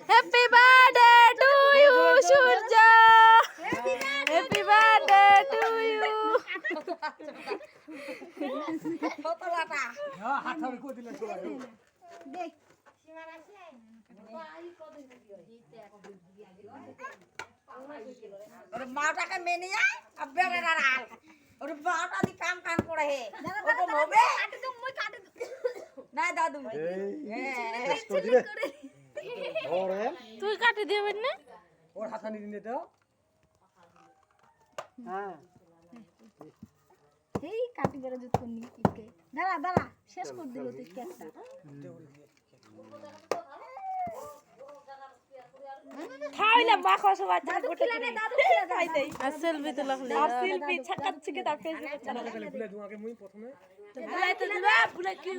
Happy birthday to you Surya, happy birthday to you. মাটাকে মেনে যায় আর বেড়ে রাখ ওর মাটা দি কাম কাম করে হে ও তো হবে না দাদু তুই কাটি দিবেন না? ওর হাতানি দিনে তো হ্যাঁ এই কাটি বেড়ে যতক্ষণ নি কেকে দাঁড়া দাঁড়া শেষ করে দিল তুই কেকটা খাইলে মাখো সবাই দাদু খিলা নে দাদু খিলা দাই দেই আর সেলফি তো লাগলে আর সেলফি ছাকাচ্ছি কে তার ফেসবুকে তাহলে বুলে দুয়াকে মুই প্রথমে বুলাই তো দিবা বুলাই কি